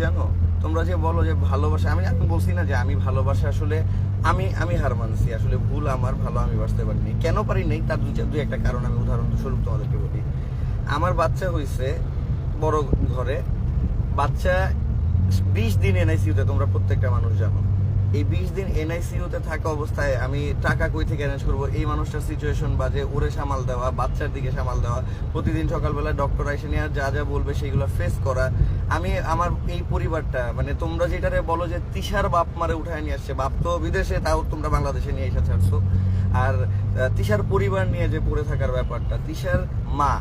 জানো, তোমরা যে বলো যে ভালোবাসা, আমি আমি বলছি না যে আমি ভালোবাসা আসলে আমি আমি হার মানছি, আসলে ভুল আমার, ভালো আমি বাঁচতে পারিনি। কেন পারি নাই তার দুই একটা কারণ আমি উদাহরণ স্বরূপ তোমাদেরকে বলি। আমার বাচ্চা হয়েছে বড় ঘরে, বাচ্চা 20 দিন এনআইসিউতে, তোমরা প্রত্যেকটা মানুষ জানো। এই 20 দিন এনআইসিউতে থাকা অবস্থায় আমি টাকা কই থেকে অ্যারেঞ্জ করবো? এই মানুষটার সিচুয়েশন বাজে, ওরে সামাল দেওয়া, বাচ্চার দিকে সামাল দেওয়া, প্রতিদিন সকালবেলা ডক্টর আইসে নিয়ে যা যা বলবে সেইগুলো ফেস করা। আমি আমার এই পরিবারটা, মানে তোমরা যেটারে বলো যে তিশার বাপ মারে উঠায় নিয়ে আসছে, বাপ তো বিদেশে, তাও তোমরা বাংলাদেশে নিয়ে এসে ছাড়ছো। আর তিশার পরিবার নিয়ে যে পড়ে থাকার ব্যাপারটা, তিশার মা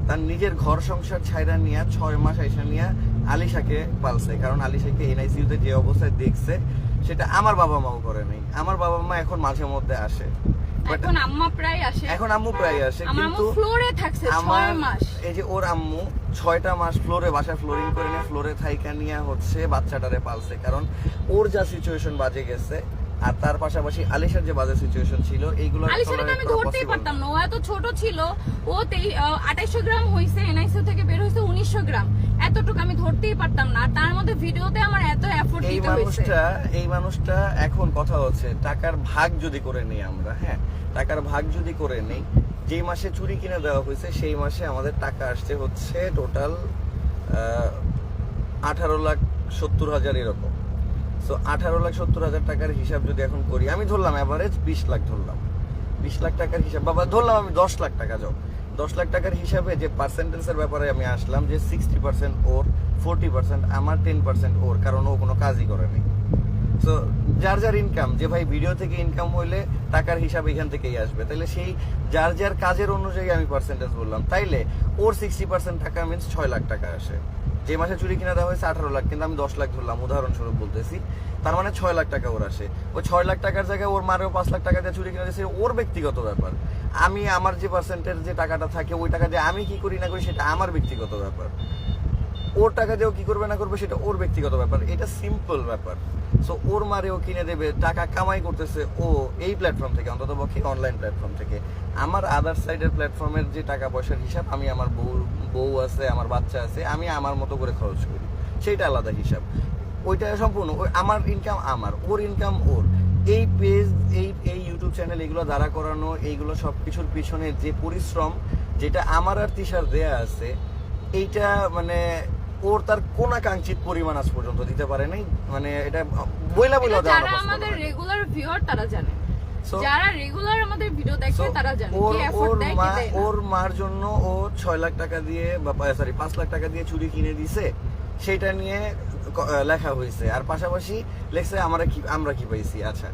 তার নিজের ঘর সংসার ছাইরা নিয়ে 6 মাস আইসা নিয়ে আলিশাকে পালছে, কারণ আলিশাকে এনআইসিউতে যে অবস্থায় দেখছে সেটা আমার বাবা মাও করে নাই। আমার বাবা মা এখন মাঝে মধ্যে আসে, এখন আম্মা প্রায় আসে, এখন আম্মু প্রায় আসে, কিন্তু ফ্লোরে থাকছে 6 মাস। এই যে ওর আম্মু 6টা মাস ফ্লোরে, বাসায় ফ্লোরিং করে নিয়ে ফ্লোরে থাইকা নিয়ে হচ্ছে বাচ্চাটারে পালছে, কারণ ওর যা সিচুয়েশন বাজে গেছে আর তার পাশাপাশি আলিশার যে বাজে সিচুয়েশন ছিল, এইগুলো আলিশাকে আমি ধরতেই পারতাম না। ও এত ছোট ছিল, ও 2800 গ্রাম হইছে, এনআইসিইউ থেকে বের হইছে 1900 গ্রাম, এতটুকু আমি ধরতেই পারতাম না। তার মধ্যে ভিডিওতে আমার এত এফোর্ট দিতে হইছে। এই মানুষটা এখন কথা হচ্ছে টাকার ভাগ যদি করে নেই আমরা, হ্যাঁ টাকার ভাগ যদি করে নেই, যেই মাসে চুরি কিনে দেওয়া হয়েছে সেই মাসে আমাদের টাকা আসছে হচ্ছে টোটাল 18,70,000 এরকম। সো 18,70,000 টাকার হিসাব যদি এখন করি, আমি ধরলাম অ্যাভারেজ 20 লাখ, ধরলাম 20 লাখ টাকার হিসাব, বাবা ধরলাম আমি 10 লাখ টাকা, যাও 10 লাখ টাকার হিসাবে যে পার্সেন্টেজের ব্যাপারে আমি আসলাম যে 60% ওর, 40% আমার, 10% ওর, কারণ ও কোনো কাজই করেনি। সো যার যার ইনকাম, যে ভাই ভিডিও থেকে ইনকাম হইলে টাকার হিসাব এখান থেকেই আসবে, তাইলে সেই যার যার কাজের অনুযায়ী আমি পার্সেন্টেজ বললাম, তাইলে ওর 60% টাকা মিনস 6 লাখ টাকা আসে। যে মাসে চুরি কিনা দেওয়া হয়েছে 18 লাখ, কিন্তু আমি 10 লাখ ধরলাম উদাহরণস্বরূপ বলতেছি, তার মানে 6 লাখ টাকা ওর আসে। ওই 6 লাখ টাকার জায়গায় ওর মারেও 5 লাখ টাকা দিয়ে চুরি কিনা দিয়েছে, ওর ব্যক্তিগত ব্যাপার। আমি আমার যে পার্সেন্টের যে টাকাটা থাকে, ওই টাকা দিয়ে আমি কি করি না করি সেটা আমার ব্যক্তিগত ব্যাপার। ওর টাকা দিয়েও কি করবে না করবে সেটা ওর ব্যক্তিগত ব্যাপার, এটা সিম্পল ব্যাপার। সো ওর মারেও কিনে দেবে, টাকা কামাই করতেছে ও এই প্ল্যাটফর্ম থেকে, অন্তত পক্ষে অনলাইন প্ল্যাটফর্ম থেকে। আমার আদার সাইডের প্ল্যাটফর্মের যে টাকা পয়সার হিসাব, আমি আমার বউ আছে, আমার বাচ্চা আছে, আমি আমার মতো করে খরচ করি, সেইটা আলাদা হিসাব। ওইটা সম্পূর্ণ আমার ইনকাম, আমার, ওর ইনকাম ওর। এই পেজ, এই ইউটিউব চ্যানেল, এগুলো দাঁড়া করানো, এইগুলো সবকিছুর পিছনে যে পরিশ্রম, যেটা আমার আর তিশার দেয়া আছে, এইটা মানে ওর তার কোনাকাঙ্ক্ষিত পরিমাণ আজ পর্যন্ত দিতে পারে নাই। মানে এটা বইলা দেওয়া, যারা আমাদের রেগুলার ভিউয়ার তারা জানে, যারা রেগুলার আমাদের ভিডিও দেখে তারা জানে কি এফোর্ট দেয় কি দেয় না। ওর মার জন্য ও 6 লাখ টাকা দিয়ে, বা 5 লাখ টাকা দিয়ে চুরি কিনে দিছে, সেটা নিয়ে লেখা হয়েছে। আর পাশাপাশি লেখছে আমরা কি পাইছি। আচ্ছা,